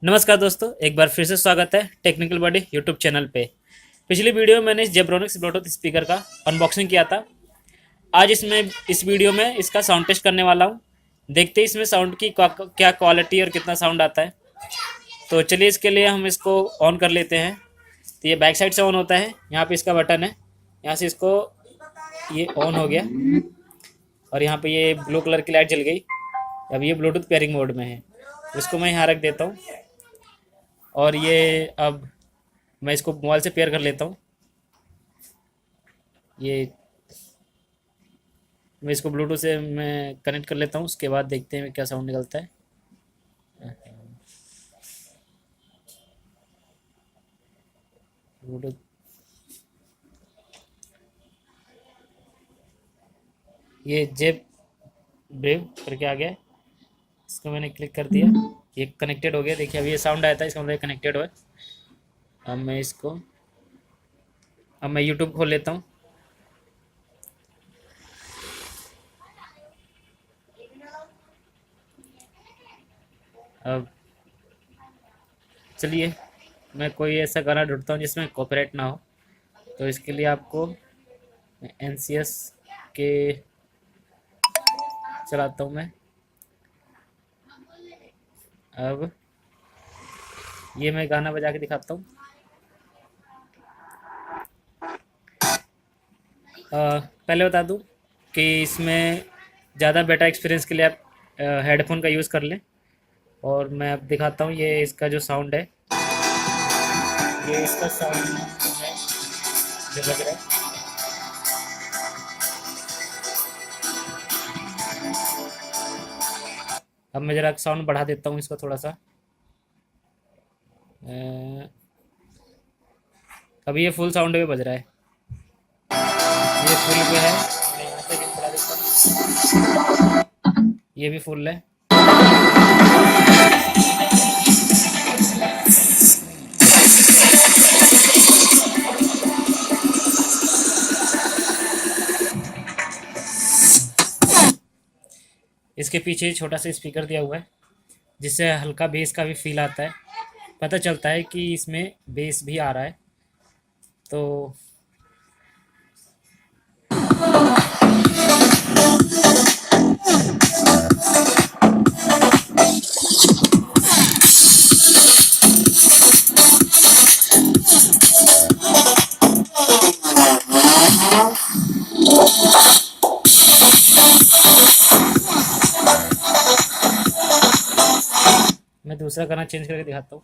नमस्कार दोस्तों, एक बार फिर से स्वागत है टेक्निकल बॉडी यूट्यूब चैनल पे। पिछली वीडियो में मैंने जेब्रोनिक्स ब्लूटूथ स्पीकर का अनबॉक्सिंग किया था। आज इस वीडियो में इसका साउंड टेस्ट करने वाला हूँ। देखते हैं इसमें साउंड की क्या क्वालिटी और कितना साउंड आता है। तो चलिए इसके लिए हम इसको ऑन कर लेते हैं। तो ये बैक साइड से ऑन होता है। यहाँ पे इसका बटन है, यहाँ से इसको ये ऑन हो गया और यहाँ पे ये ब्लू कलर की लाइट जल गई। अब ये ब्लूटूथ पेयरिंग मोड में है। इसको मैं यहाँ रख देता हूँ और ये अब मैं इसको मोबाइल से पेयर कर लेता हूँ। ये मैं इसको ब्लूटूथ से मैं कनेक्ट कर लेता हूँ, उसके बाद देखते हैं क्या साउंड निकलता है। ब्लूटूथ ये जेब ब्रेव करके आ गया, इसको मैंने क्लिक कर दिया, ये कनेक्टेड हो गया। देखिए अभी ये साउंड आया था, इसका मतलब कनेक्टेड हुआ है। अब मैं यूट्यूब खोल लेता हूँ। अब चलिए मैं कोई ऐसा गाना ढूंढता हूँ जिसमें कॉपीराइट ना हो। तो इसके लिए आपको NCS के चलाता हूँ मैं। अब ये मैं गाना बजा के दिखाता हूँ। पहले बता दूँ कि इसमें ज़्यादा बेटर एक्सपीरियंस के लिए आप हेडफोन का यूज़ कर लें। और मैं अब दिखाता हूँ ये इसका जो साउंड है, ये इसका साउंड है जो लग रहा है। अब मैं ज़रा साउंड बढ़ा देता हूँ इसको थोड़ा सा। अभी ये फुल साउंड पे बज रहा है, ये फुल पे है। मैं यहाँ से भी बढ़ा देता हूँ, ये भी फुल है। इसके पीछे छोटा सा स्पीकर दिया हुआ है जिससे हल्का बेस का भी फील आता है। पता चलता है कि इसमें बेस भी आ रहा है। तो मैं दूसरा गाना चेंज करके दिखाता हूँ।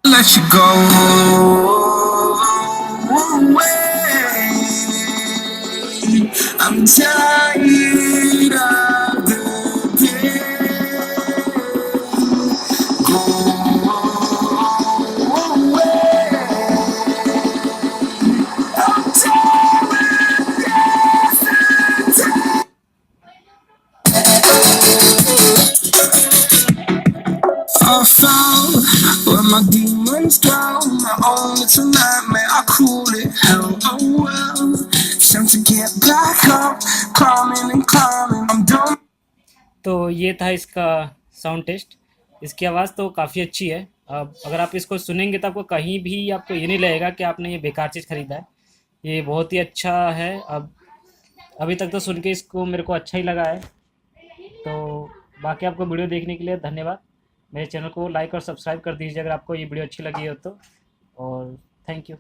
Let you go away. I'm tired of the day. Go away. I'm tired of dancing. I found where my demons go. My own little nightmare, I call it hell. Oh well, time to get back up, climbing and climbing. I'm done. तो ये था इसका sound test. इसकी आवाज़ तो काफ़ी अच्छी है। अब अगर आप इसको सुनेंगे तो आपको कहीं भी आपको ये नहीं लगेगा कि आपने ये बेकार चीज़ ख़रीदा है। ये बहुत ही अच्छा है। अब अभी तक तो सुन के इसको मेरे को अच्छा ही लगा है। तो बाकी आपको वीडियो देखने के लिए धन्यवाद। मेरे चैनल को लाइक और सब्सक्राइब कर दीजिए अगर आपको ये वीडियो अच्छी लगी हो तो। और थैंक यू।